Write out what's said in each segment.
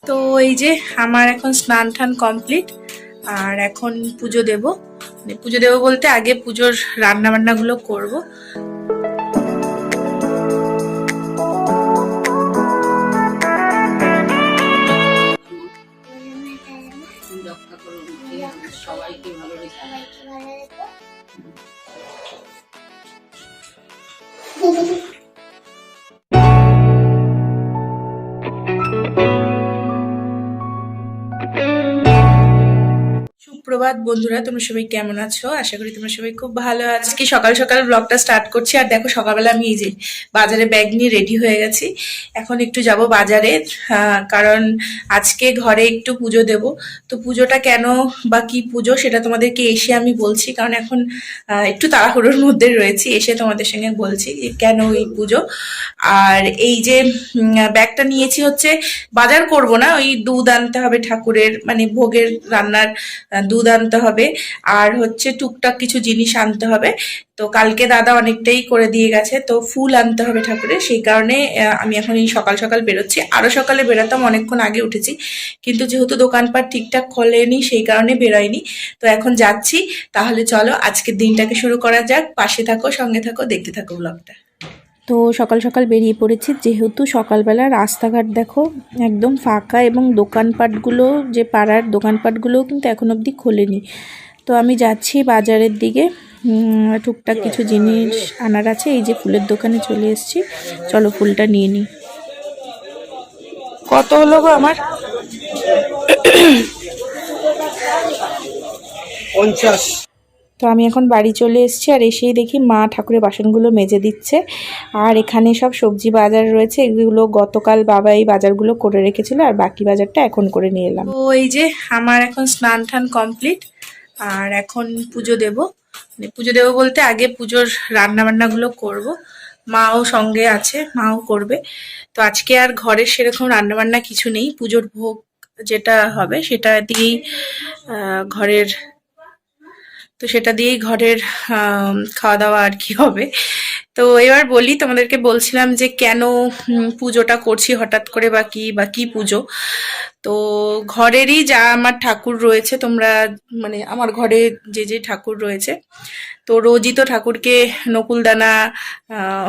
তো এই যে আমার এখন স্নান টান কমপ্লিট, আর এখন পুজো দেব। মানে পুজো দেবো বলতে আগে পুজোর রান্না বান্না গুলো করবো। সবাইকে ভালো রেখো। সুপ্রভাত বন্ধুরা, তোমরা সবাই কেমন আছো? আশা করি তোমরা সবাই খুব ভালো আছো। আজকে সকাল সকাল ব্লগটা স্টার্ট করছি। আর দেখো সকালবেলা আমি এই যে বাজারে ব্যাগ নিয়ে রেডি হয়ে গেছি। এখন একটু যাব বাজারে, কারণ আজকে ঘরে একটু পুজো দেব। তো পুজোটা কেন বা কি পুজো সেটা তোমাদেরকে এসে আমি বলছি, কারণ এখন একটু তাড়াহুড়োর মধ্যে রয়েছি। এসে তোমাদের সঙ্গে বলছি যে কেন এই পুজো। আর এই যে ব্যাগটা নিয়েছি হচ্ছে বাজার করব না, ওই দুধ আনতে হবে ঠাকুরের, মানে ভোগের রান্নার দুধ আনতে হবে, আর হচ্ছে টুকটাক কিছু জিনিস আনতে হবে। তো কালকে দাদা অনেকটাই করে দিয়ে গেছে, তো ফুল আনতে হবে ঠাকুরের। সেই কারণে আমি এখন এই সকাল সকাল বেরোচ্ছি। আরো সকালে বেরোতাম, অনেকক্ষণ আগে উঠেছি, কিন্তু যেহেতু দোকানপাট ঠিকঠাক খোলেনি সেই কারণে বেরোয়নি। তো এখন যাচ্ছি। তাহলে চলো আজকের দিনটাকে শুরু করা যাক। পাশে থাকো, সঙ্গে থাকো, দেখতে থাকো ব্লগটা। তো সকাল সকাল বেরিয়ে পড়েছি, যেহেতু সকালবেলা রাস্তাঘাট দেখো একদম ফাঁকা, এবং দোকানপাটগুলো যে পাড়ার দোকানপাটগুলোও কিন্তু এখন অবধি খোলেনি। তো আমি যাচ্ছি বাজারের দিকে, টুকটাক কিছু জিনিস আনার আছে। এই যে ফুলের দোকানে চলে এসেছি, চলো ফুলটা নিয়ে নিই। কত হলো গো আমার? 50। তো আমি এখন বাড়ি চলে এসেছি, আর এসেই দেখি মা ঠাকুরের বাসনগুলো মেজে দিচ্ছে। আর এখানে সব সবজি বাজার রয়েছে, এগুলো গতকাল বাবা এই বাজারগুলো করে রেখেছিল, আর বাকি বাজারটা এখন করে নিয়ে এলাম। তো এই যে আমার এখন স্নান টান কমপ্লিট, আর এখন পুজো দেব। মানে পুজো দেবো বলতে আগে পুজোর রান্না বান্নাগুলো করব। মাও সঙ্গে আছে, মাও করবে। তো আজকে আর ঘরের সেরকম রান্না বান্না কিছু নেই, পুজোর ভোগ যেটা হবে সেটা দিয়েই ঘরের, তো সেটা দিয়েই ঘরের খাওয়া দাওয়া আর কি হবে। তো এবার বলি, তোমাদেরকে বলছিলাম যে কেন পুজোটা করছি হঠাৎ করে, বা কি পুজো। তো ঘরেরই যা আমার ঠাকুর রয়েছে, তোমরা মানে আমার ঘরে যে যে ঠাকুর রয়েছে, তো রোজই তো ঠাকুরকে নকুলদানা আহ,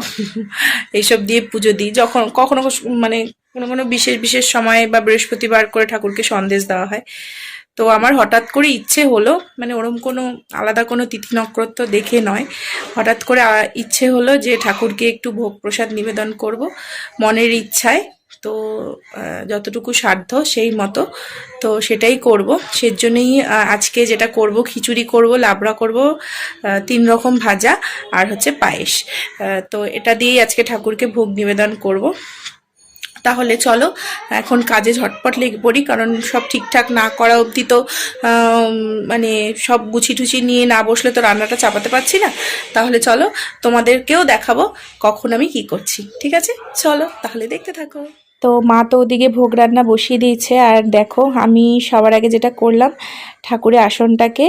এইসব দিয়ে পুজো দিই। যখন কখনো মানে কোনো কোনো বিশেষ বিশেষ সময় বা বৃহস্পতিবার করে ঠাকুরকে সন্দেশ দেওয়া হয়। তো আমার হঠাৎ করে ইচ্ছে হলো, মানে ওরম কোনো আলাদা কোনো তিথি নক্ষত্র দেখে নয়, হঠাৎ করে ইচ্ছে হলো যে ঠাকুরকে একটু ভোগ প্রসাদ নিবেদন করব মনের ইচ্ছায়। তো যতটুকু সাধ্য সেই মতো, তো সেটাই করব। সেজন্যই আজকে যেটা করব, খিচুড়ি করব, লাবড়া করব, 3 রকম ভাজা, আর হচ্ছে পায়েস। তো এটা দিয়েই আজকে ঠাকুরকে ভোগ নিবেদন করব। তাহলে চলো এখন কাজে ঝটপট লেগে পড়ি, কারণ সব ঠিকঠাক না করা অবধি তো মানে সব গুছি টুছি নিয়ে না বসলে তো রান্নাটা চাপাতে পারছি না। তাহলে চলো তোমাদেরকেও দেখাবো কখন আমি কি করছি। ঠিক আছে, চলো তাহলে দেখতে থাকো। তো মা তো ওদিকে ভোগ রান্না বসিয়ে দিয়েছে, আর দেখো আমি সবার আগে যেটা করলাম, ঠাকুরের আসনটাকে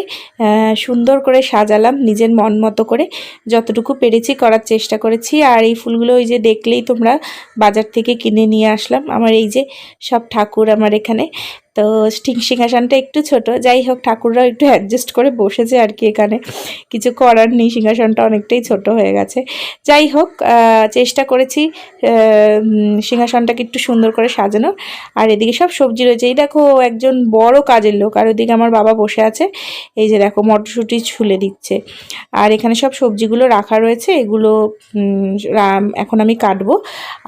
সুন্দর করে সাজালাম নিজের মন মতো করে, যতটুকু পেরেছি করার চেষ্টা করেছি। আর এই ফুলগুলো ওই যে দেখলেই তোমরা, বাজার থেকে কিনে নিয়ে আসলাম। আমার এই যে সব ঠাকুর আমার এখানে। তো সিংহাসনটা একটু ছোট, যাই হোক ঠাকুররাও একটু অ্যাডজাস্ট করে বসেছে আর কি, এখানে কিছু করার নেই, সিংহাসনটা অনেকটাই ছোট হয়ে গেছে। যাই হোক চেষ্টা করেছি সিংহাসনটাকে একটু সুন্দর করে সাজানো। আর এদিকে সব সবজি রয়েছে, এই দেখো একজন বড় কাজের লোক, আর ওদিকে আমার বাবা বসে আছে, এই যে দেখো মটরশুঁটি ছুলে দিচ্ছে। আর এখানে সব সবজিগুলো রাখা রয়েছে, এগুলো এখন আমি কাটবো।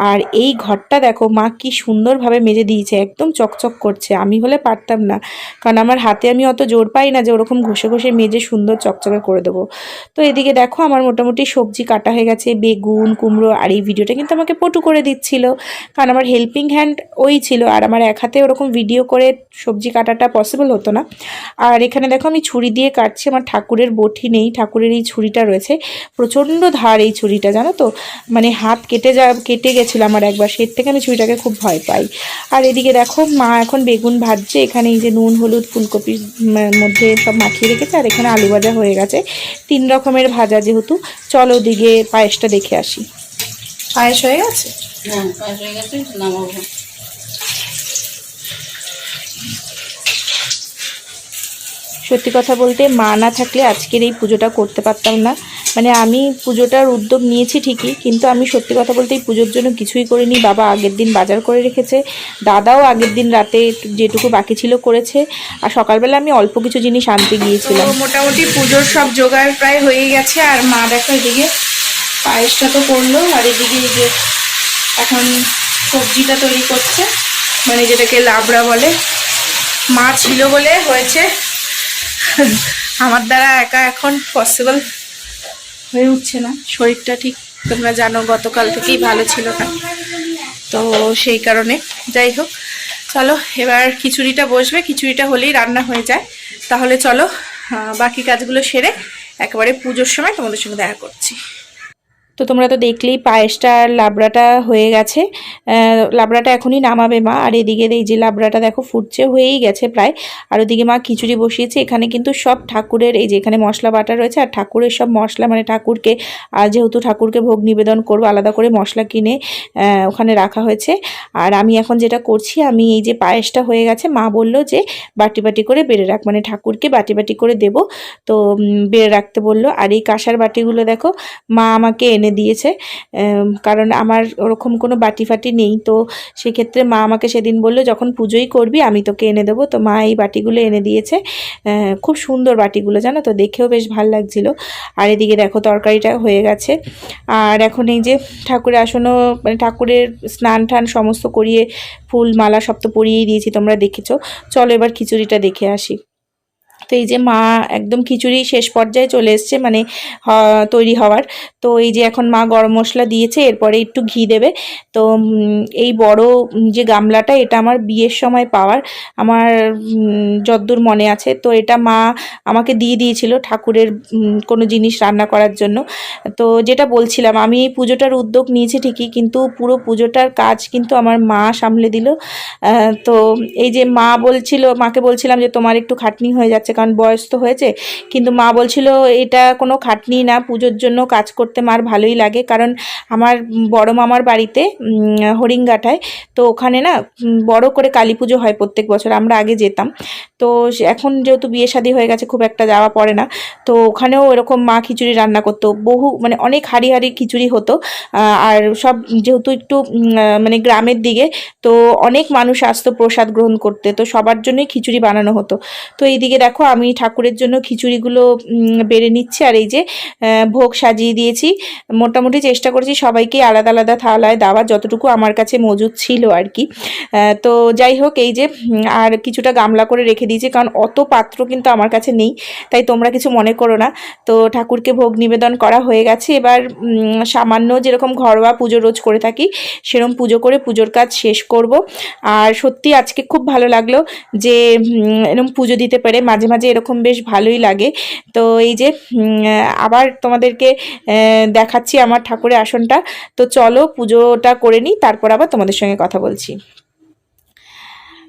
আর এই ঘরটা দেখো মা কি সুন্দরভাবে মেজে দিয়েছে, একদম চকচক করছে। আমি হলে পারতাম না, কারণ আমার হাতে আমি অত জোর পাই না যে ওরকম ঘষে ঘষে মেজে সুন্দর চকচকে করে দেবো। তো এদিকে দেখো আমার মোটামুটি সবজি কাটা হয়ে গেছে, বেগুন, কুমড়ো। আর এই ভিডিওটা কিন্তু আমাকে পটু করে দিচ্ছিল, কারণ আমার হেল্পিং হ্যান্ড ওই ছিল, আর আমার এক হাতে ওরকম ভিডিও করে সবজি কাটাটা পসিবল হতো না। আর এখানে দেখো আমি ছুরি দিয়ে কাটছি, আমার ঠাকুরের বটি নেই, ঠাকুরের এই ছুরিটা রয়েছে। প্রচণ্ড ধার এই ছুরিটা, জানো তো, মানে হাত কেটে গেছিলো আমার একবার, সেই থেকে আমি ছুরিটাকে খুব ভয় পাই। আর এদিকে দেখো মা এখন বেগুন ভাজছে, এখানে এই যে নুন হলুদ ফুলকপির মধ্যে সব মাখিয়ে রেখেছে, আর এখানে আলু ভাজা হয়ে গেছে, 3 রকমের ভাজা যেহেতু। চলো ওদিকে পায়েসটা দেখে আসি। পায়েস হয়ে গেছে? হ্যাঁ, পায়েস হয়ে গেছে, নামাবো। সত্যি কথা বলতে মা না থাকলে আজকের এই পুজোটা করতে পারতাম না। মানে আমি পুজোটার উদ্যোগ নিয়েছি ঠিকই, কিন্তু আমি সত্যি কথা বলতে এই পুজোর জন্য কিছুই করিনি। বাবা আগের দিন বাজার করে রেখেছে, দাদাও আগের দিন রাতে যেটুকু বাকি ছিল করেছে, আর সকালবেলা আমি অল্প কিছু জিনিস আনতে গিয়েছিলাম। মোটামুটি পুজোর সব জোগাড় প্রায় হয়ে গেছে। আর মা দেখো এদিকে পায়েসটা তো করলো, আর এদিকে এই যে এখন সবজিটা তৈরি করছে, মানে যেটাকে লাবড়া বলে। মা ছিল বলে হয়েছে, আমার দ্বারা একা এখন পসিবল হয়ে উঠছে না। শরীরটা ঠিক তোমরা জানো গতকাল থেকেই ভালো ছিল না, তো সেই কারণে। যাই হোক, চলো এবার খিচুড়িটা বসবে, খিচুড়িটা হলেই রান্না হয়ে যায়। তাহলে চলো বাকি কাজগুলো সেরে একেবারে পুজোর সময় তোমাদের সঙ্গে দেখা করছি। তো তোমরা তো দেখলেই পায়েসটা আর লাবড়াটা হয়ে গেছে। লাবড়াটা এখনই নামাবে মা। আর এদিকে এই যে লাবড়াটা দেখো ফুটছে, হয়েই গেছে প্রায়। আর ওদিকে মা খিচুড়ি বসিয়েছে। এখানে কিন্তু সব ঠাকুরের এই যে এখানে মশলা বাটা রয়েছে, আর ঠাকুরের সব মশলা, মানে ঠাকুরকে যেহেতু ঠাকুরকে ভোগ নিবেদন করবো, আলাদা করে মশলা কিনে ওখানে রাখা হয়েছে। আর আমি এখন যেটা করছি, আমি এই যে পায়েসটা হয়ে গেছে, মা বললো যে বাটি বাটি করে বেড়ে রাখ, মানে ঠাকুরকে বাটি বাটি করে দেব, তো বেড়ে রাখতে বললো। আর এই কাঁসার বাটিগুলো দেখো মা আমাকে এনে দিয়েছে, কারণ আমার ওরকম কোনো বাটি ফাটি নেই। তো সেক্ষেত্রে মা আমাকে সেদিন বললো যখন পুজোই করবি আমি তোকে এনে দেবো। তো মা এই বাটিগুলো এনে দিয়েছে, খুব সুন্দর বাটিগুলো, জানো তো, দেখেও বেশ ভালো লাগছিল। আর এদিকে দেখো তরকারিটা হয়ে গেছে। আর এখন এই যে ঠাকুরের আসনও, মানে ঠাকুরের স্নান টান সমস্ত করিয়ে ফুল মালা সব তো পরিয়েই দিয়েছি, তোমরা দেখেছো। চলো এবার খিচুড়িটা দেখে আসি। তো এই যে মা একদম খিচুড়ি শেষ পর্যায়ে চলে এসছে, মানে তৈরি হওয়ার। তো এই যে এখন মা গরম মশলা দিয়েছে, এরপরে একটু ঘি দেবে। তো এই বড় যে গামলাটা, এটা আমার বিয়ের সময় পাওয়ার, আমার যদ্দূর মনে আছে। তো এটা মা আমাকে দিয়ে দিয়েছিল ঠাকুরের কোনো জিনিস রান্না করার জন্য। তো যেটা বলছিলাম, আমি এই পুজোটার উদ্যোগ নিয়েছি ঠিকই, কিন্তু পুরো পুজোটার কাজ কিন্তু আমার মা সামলে দিল। তো এই যে মাকে বলছিলাম যে তোমার একটু খাটনি হয়ে যাচ্ছে, কারণ বয়স তো হয়েছে। কিন্তু মা বলছিল এটা কোনো খাটনি না, পুজোর জন্য কাজ করতে মার ভালোই লাগে। কারণ আমার বড় মামার বাড়িতে হরিঙ্গাটায়, তো ওখানে না বড় করে কালী পুজো হয় প্রত্যেক বছর, আমরা আগে যেতাম। তো এখন যেহেতু বিয়ে শাদী হয়ে গেছে, খুব একটা যাওয়া পড়ে না। তো ওখানেও এরকম মা খিচুড়ি রান্না করতো, মানে অনেক হাঁড়ি হাঁড়ি খিচুড়ি হতো। আর সব যেহেতু একটু মানে গ্রামের দিকে, তো অনেক মানুষ আসতো প্রসাদ গ্রহণ করতে, তো সবার জন্যই খিচুড়ি বানানো হতো। তো এইদিকে দেখো আমি ঠাকুরের জন্য খিচুড়িগুলো বেড়ে নিচ্ছি। আর এই যে ভোগ সাজিয়ে দিয়েছি, মোটামুটি চেষ্টা করেছি সবাইকে আলাদা আলাদা থালায় দেওয়ার, যতটুকু আমার কাছে মজুদ ছিল আর কি। তো যাই হোক, এই যে আর কিছুটা গামলা করে রেখে দিয়েছি, কারণ অত পাত্র কিন্তু আমার কাছে নেই, তাই তোমরা কিছু মনে করো না। তো ঠাকুরকে ভোগ নিবেদন করা হয়ে গেছে। এবার সামান্য যেরকম ঘরোয়া পুজো রোজ করে থাকি, সেরকম পুজো করে পুজোর কাজ শেষ করব। আর সত্যি আজকে খুব ভালো লাগলো যে এরকম পুজো দিতে পেরে, মাঝে মাঝে এরকম বেশ ভালোই লাগে। তো এই যে আবার তোমাদেরকে দেখাচ্ছি আমার ঠাকুরের আসনটা। তো চলো পুজোটা করে নিই, তারপর আবার তোমাদের সঙ্গে কথা বলছি।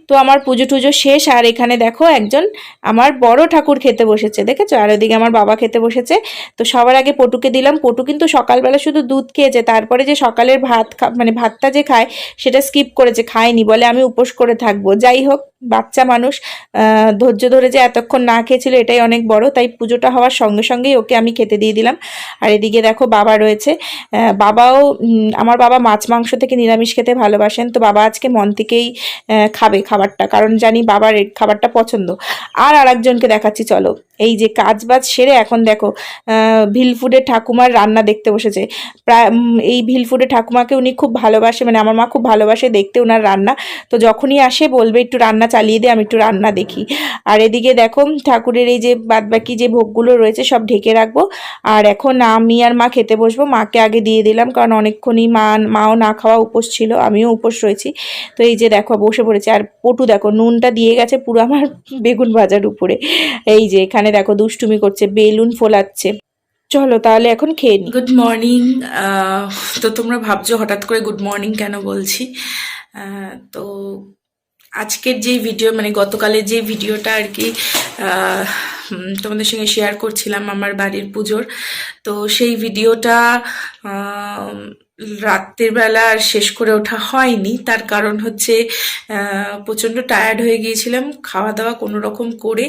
তো আমার পুজো টুজো শেষ, আর এখানে দেখো একজন আমার বড় ঠাকুর খেতে বসেছে, দেখেছো? আর ওদিকে আমার বাবা খেতে বসেছে। তো সবার আগে পটুকে দিলাম। পটু কিন্তু সকালবেলা শুধু দুধ খেয়েছে, তারপরে যে সকালের মানে ভাতটা যে খায় সেটা স্কিপ করেছে, খায়নি, বলে আমি উপোস করে থাকবো। যাই হোক, বাচ্চা মানুষ, ধৈর্য ধরে যে এতক্ষণ না খেয়েছিল এটাই অনেক বড়। তাই পুজোটা হওয়ার সঙ্গে সঙ্গেই ওকে আমি খেতে দিয়ে দিলাম। আর এদিকে দেখো বাবা রয়েছে। বাবাও, আমার বাবা মাছ মাংস থেকে নিরামিষ খেতে ভালোবাসেন। তো বাবা আজকে মন থেকেই খাবে খাবারটা, কারণ জানি বাবার এই খাবারটা পছন্দ। আর আরেকজনকে দেখাচ্ছি, চলো। এই যে কাজ বাজ সেরে এখন দেখো ভিলফুডের ঠাকুমার রান্না দেখতে বসেছে। প্রায় এই ভিলফুডের ঠাকুমাকে উনি খুব ভালোবাসে, মানে আমার মা খুব ভালোবাসে দেখতে ওনার রান্না। তো যখনই আসে বলবে একটু রান্না চালিয়ে দে, আমি একটু রান্না দেখি। আর এদিকে দেখো ঠাকুরের এই যে বাদবাকি যে ভোগগুলো রয়েছে সব ঢেকে রাখবো। আর এখন আমি আর মা খেতে বসবো। মাকে আগে দিয়ে দিলাম, কারণ অনেকক্ষণই মাও না খাওয়া উপোস ছিল, আমিও উপোস রয়েছি। তো এই যে দেখো বসে পড়েছে। আর পটু দেখো নুনটা দিয়ে গেছে পুরো আমার বেগুন ভাজার উপরে। এই যে এখানে দেখো দুষ্টুমি করছে, বেলুন ফোলাচ্ছে। চলো তাহলে এখন খেয়ে নিই। Good morning. তো তোমরা ভাবছো হঠাৎ করে গুড মর্নিং কেন বলছি। তো আজকের যে ভিডিও, মানে গতকালের যে ভিডিওটা আর কি তোমাদের সঙ্গে শেয়ার করছিলাম আমার বাড়ির পুজোর, তো সেই ভিডিওটা রাত্রির বেলা আর শেষ করে ওঠা হয়নি। তার কারণ হচ্ছে প্রচণ্ড টায়ার্ড হয়ে গিয়েছিলাম, খাওয়া দাওয়া কোনো রকম করে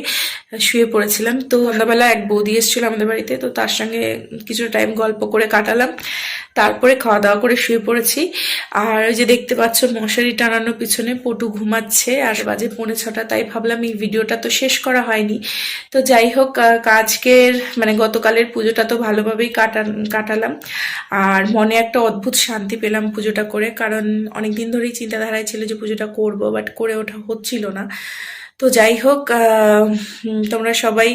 শুয়ে পড়েছিলাম। তো সন্ধ্যাবেলা এক বৌদি এসেছিল আমাদের বাড়িতে, তো তার সঙ্গে কিছু টাইম গল্প করে কাটালাম, তারপরে খাওয়া দাওয়া করে শুয়ে পড়েছি। আর ওই যে দেখতে পাচ্ছ মশারি টানানোর পিছনে পটু ঘুমাচ্ছে, আর বাজে 5:45, তাই ভাবলাম এই ভিডিওটা তো শেষ করা হয়নি। তো যাই হোক, আজকের মানে গতকালের পুজোটা তো ভালোভাবেই কাটালাম, আর মনে একটা অদ্ভুত শান্তি পেলাম পুজোটা করে, কারণ অনেকদিন ধরেই চিন্তাধারায় ছিল যে পুজোটা করব, বাট করে ওঠা হচ্ছিল না। তো যাই হোক, তোমরা সবাই,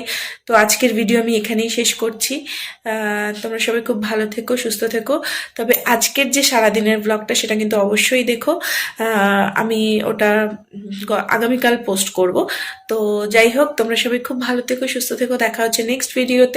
তো আজকের ভিডিও আমি এখানেই শেষ করছি। তোমরা সবাই খুব ভালো থেকো, সুস্থ থেকো। তবে আজকের যে সারাদিনের ব্লগটা সেটা কিন্তু অবশ্যই দেখো, আমি ওটা আগামীকাল পোস্ট করব। তো যাই হোক, তোমরা সবাই খুব ভালো থেকো, সুস্থ থেকো, দেখা হচ্ছে নেক্সট ভিডিওতে।